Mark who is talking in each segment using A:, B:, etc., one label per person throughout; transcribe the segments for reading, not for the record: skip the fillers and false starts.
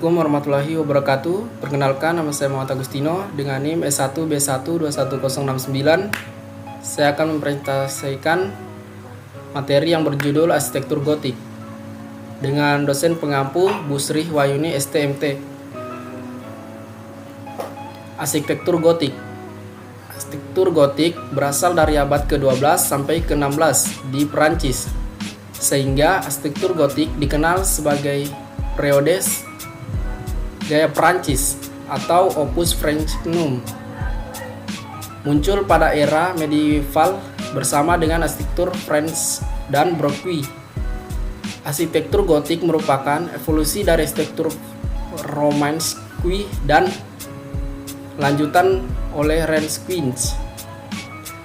A: Assalamualaikum warahmatullahi wabarakatuh. Perkenalkan, nama saya Muhammad Agustino dengan NIM S1B1211069. Saya akan mempresentasikan materi yang berjudul Arsitektur Gotik dengan dosen pengampu Bu Sri Wahyuni STMT. Arsitektur Gotik. Arsitektur Gotik berasal dari abad ke-12 sampai ke-16 di Perancis, sehingga arsitektur Gotik dikenal sebagai periode gaya Perancis atau Opus Franciscum. Muncul pada era medieval bersama dengan arsitektur French dan Baroque. Arsitektur Gotik merupakan evolusi dari arsitektur Romanesque dan lanjutan oleh Renaissance.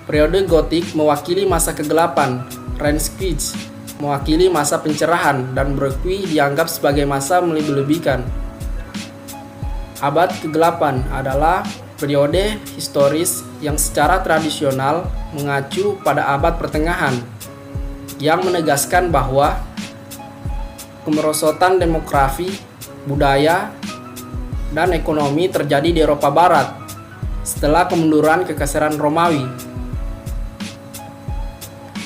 A: Periode Gotik mewakili masa kegelapan, Renaissance mewakili masa pencerahan, dan Baroque dianggap sebagai masa melebih-lebihkan. Abad ke-8 adalah periode historis yang secara tradisional mengacu pada abad pertengahan, yang menegaskan bahwa kemerosotan demografi, budaya, dan ekonomi terjadi di Eropa Barat setelah kemunduran Kekaisaran Romawi.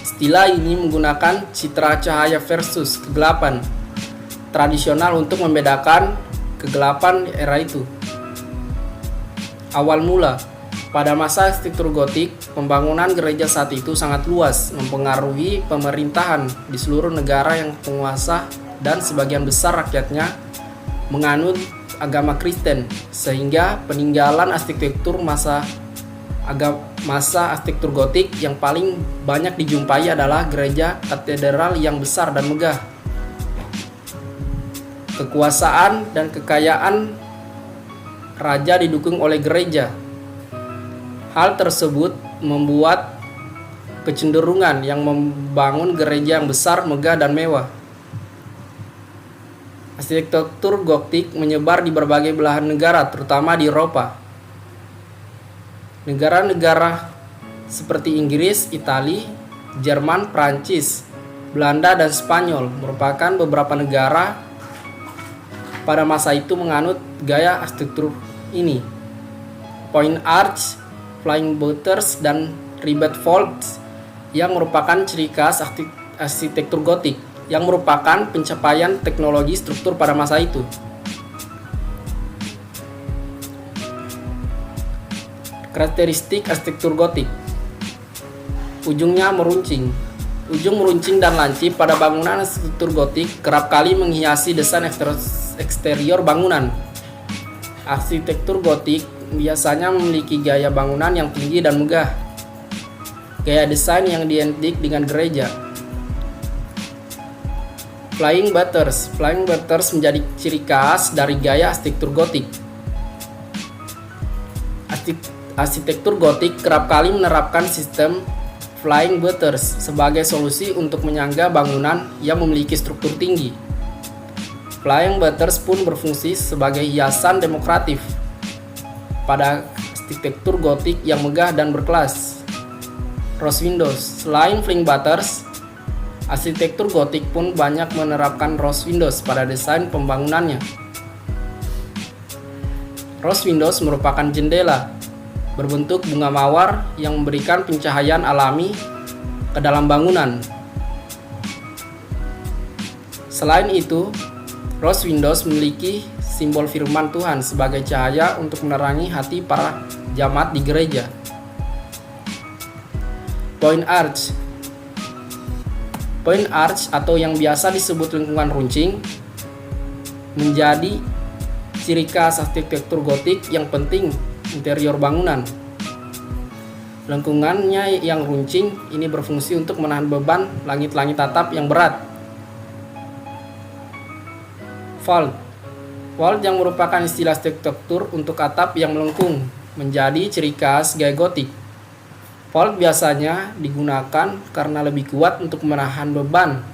A: Istilah ini menggunakan citra cahaya versus kegelapan tradisional untuk membedakan kegelapan era itu. Awal mula, pada masa arsitektur Gotik, pembangunan gereja saat itu sangat luas, mempengaruhi pemerintahan di seluruh negara yang penguasa, dan sebagian besar rakyatnya menganut agama Kristen, sehingga peninggalan arsitektur masa arsitektur Gotik yang paling banyak dijumpai adalah gereja katedral yang besar dan megah. Kekuasaan dan kekayaan raja didukung oleh gereja. Hal tersebut membuat kecenderungan yang membangun gereja yang besar, megah, dan mewah. Arsitektur Gotik menyebar di berbagai belahan negara, terutama di Eropa. Negara-negara seperti Inggris, Italia, Jerman, Prancis, Belanda, dan Spanyol merupakan beberapa negara pada masa itu menganut gaya arsitektur ini. Point arch, flying butters, dan ribbed vaults yang merupakan ciri khas arsitektur Gotik, yang merupakan pencapaian teknologi struktur pada masa itu. Karakteristik arsitektur Gotik: ujungnya meruncing. Ujung meruncing dan lancip pada bangunan arsitektur Gotik kerap kali menghiasi desain eksterior bangunan. Arsitektur Gotik biasanya memiliki gaya bangunan yang tinggi dan megah. Gaya desain yang identik dengan gereja. Flying butters. Flying butters menjadi ciri khas dari gaya arsitektur Gotik. Arsitektur Gotik kerap kali menerapkan sistem flying butters sebagai solusi untuk menyangga bangunan yang memiliki struktur tinggi. Flying butters pun berfungsi sebagai hiasan dekoratif pada arsitektur Gotik yang megah dan berkelas. Rose windows. Selain flying butters, arsitektur Gotik pun banyak menerapkan rose windows pada desain pembangunannya. Rose windows merupakan jendela berbentuk bunga mawar yang memberikan pencahayaan alami ke dalam bangunan. Selain itu, rose windows memiliki simbol firman Tuhan sebagai cahaya untuk menerangi hati para jemaat di gereja. Point arch. Point arch atau yang biasa disebut lengkungan runcing menjadi ciri khas arsitektur Gotik yang penting interior bangunan. Lengkungannya yang runcing ini berfungsi untuk menahan beban langit-langit atap yang berat. Vault. Vault yang merupakan istilah arsitektur untuk atap yang melengkung menjadi ciri khas gaya Gotik. Vault biasanya digunakan karena lebih kuat untuk menahan beban.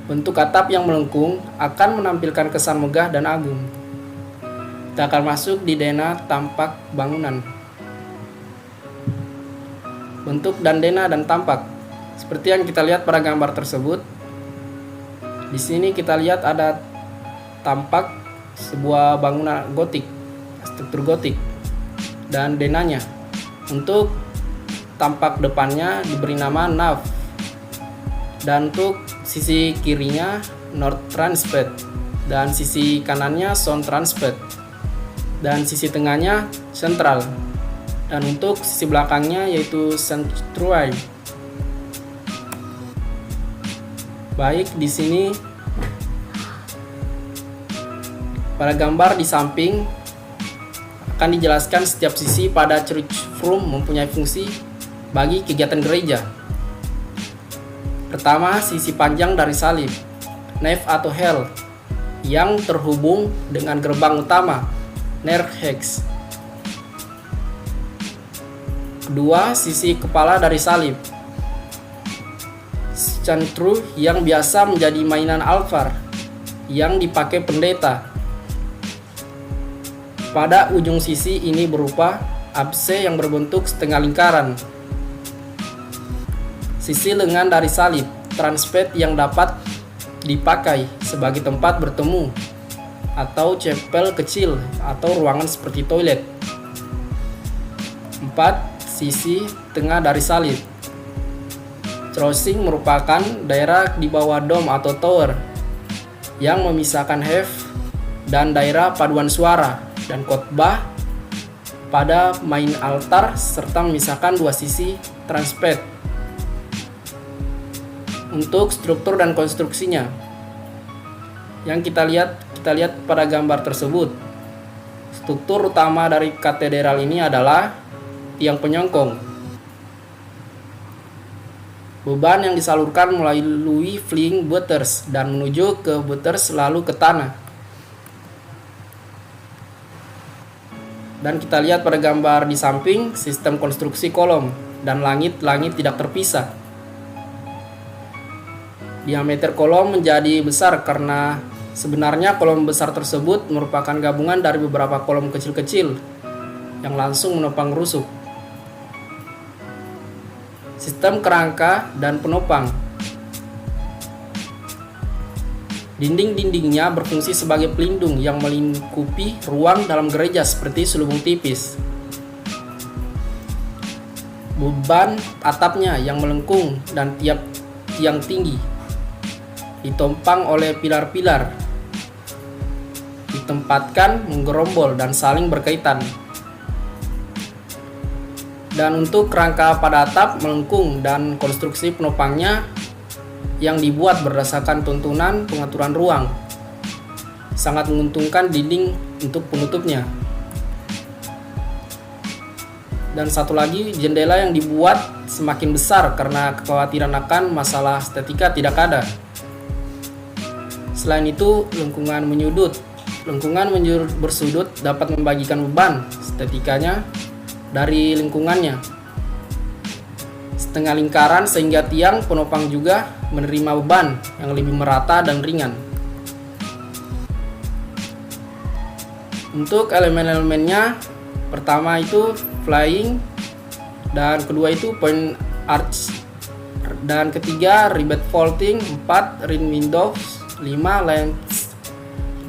A: Bentuk atap yang melengkung akan menampilkan kesan megah dan agung. Kita akan masuk di dena tampak bangunan. Bentuk dan dena dan tampak. Seperti yang kita lihat pada gambar tersebut, Di sini kita lihat ada tampak sebuah bangunan gotik, struktur gotik, dan denanya. Untuk tampak depannya diberi nama nave, dan untuk sisi kirinya north transept, dan sisi kanannya south transept, dan sisi tengahnya central, dan untuk sisi belakangnya yaitu centroid. Baik, di sini pada gambar di samping akan dijelaskan setiap sisi pada church front mempunyai fungsi bagi kegiatan gereja. Pertama, sisi panjang dari salib, nave atau hell, yang terhubung dengan gerbang utama, nave hex. Kedua, sisi kepala dari salib, centrum, yang biasa menjadi mainan altar yang dipakai pendeta. Pada ujung sisi ini berupa apse yang berbentuk setengah lingkaran. Sisi lengan dari salib, transept, yang dapat dipakai sebagai tempat bertemu atau chapel kecil atau ruangan seperti toilet. 4. Sisi tengah dari salib, crossing, merupakan daerah di bawah dom atau tower yang memisahkan have dan daerah paduan suara dan khotbah pada main altar serta memisahkan dua sisi transept. Untuk struktur dan konstruksinya yang kita lihat pada gambar tersebut, struktur utama dari katedral ini adalah tiang penyongkong. Beban yang disalurkan melalui flying butters dan menuju ke butters lalu ke tanah. Dan kita lihat pada gambar di samping sistem konstruksi kolom dan langit-langit tidak terpisah. Diameter kolom menjadi besar karena sebenarnya kolom besar tersebut merupakan gabungan dari beberapa kolom kecil-kecil yang langsung menopang rusuk. Sistem kerangka dan penopang. Dinding-dindingnya berfungsi sebagai pelindung yang melingkupi ruang dalam gereja seperti selubung tipis. Beban atapnya yang melengkung dan tiap tiang tinggi ditopang oleh pilar-pilar ditempatkan menggerombol dan saling berkaitan. Dan untuk kerangka pada atap melengkung dan konstruksi penopangnya yang dibuat berdasarkan tuntunan pengaturan ruang sangat menguntungkan dinding untuk penutupnya. Dan satu lagi, jendela yang dibuat semakin besar karena kekhawatiran akan masalah estetika tidak ada. Selain itu, lengkungan menyudut bersudut dapat membagikan beban estetikanya dari lingkungannya setengah lingkaran sehingga tiang penopang juga menerima beban yang lebih merata dan ringan. Untuk elemen-elemennya, pertama itu flying, dan kedua itu point arch, dan ketiga rivet vaulting, 4 ring windows, 5 lens,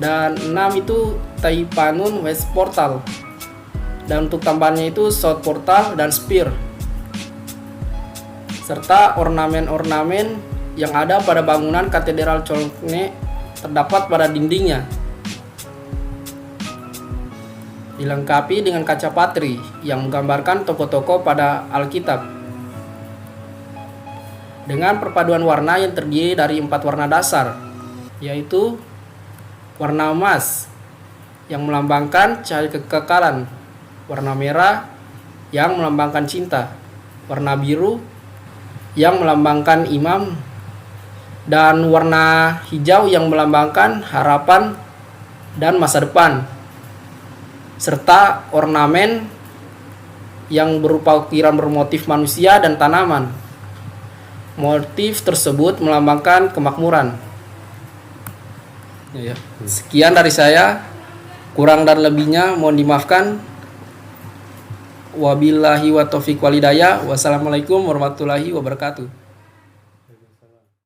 A: dan 6 itu taipanun west portal. Dan untuk tambahannya itu south portal dan spear, serta ornamen-ornamen yang ada pada bangunan katedral Cologne terdapat pada dindingnya, dilengkapi dengan kaca patri yang menggambarkan tokoh-tokoh pada Alkitab, dengan perpaduan warna yang terdiri dari 4 warna dasar, yaitu warna emas yang melambangkan cahaya kekekalan, warna merah yang melambangkan cinta, warna biru yang melambangkan imam, dan warna hijau yang melambangkan harapan dan masa depan, serta ornamen yang berupa ukiran bermotif manusia dan tanaman. Motif tersebut melambangkan kemakmuran. Sekian dari saya, kurang dan lebihnya mohon dimaafkan. Wabillahi wa taufiq walhidayah. Wassalamualaikum warahmatullahi wabarakatuh.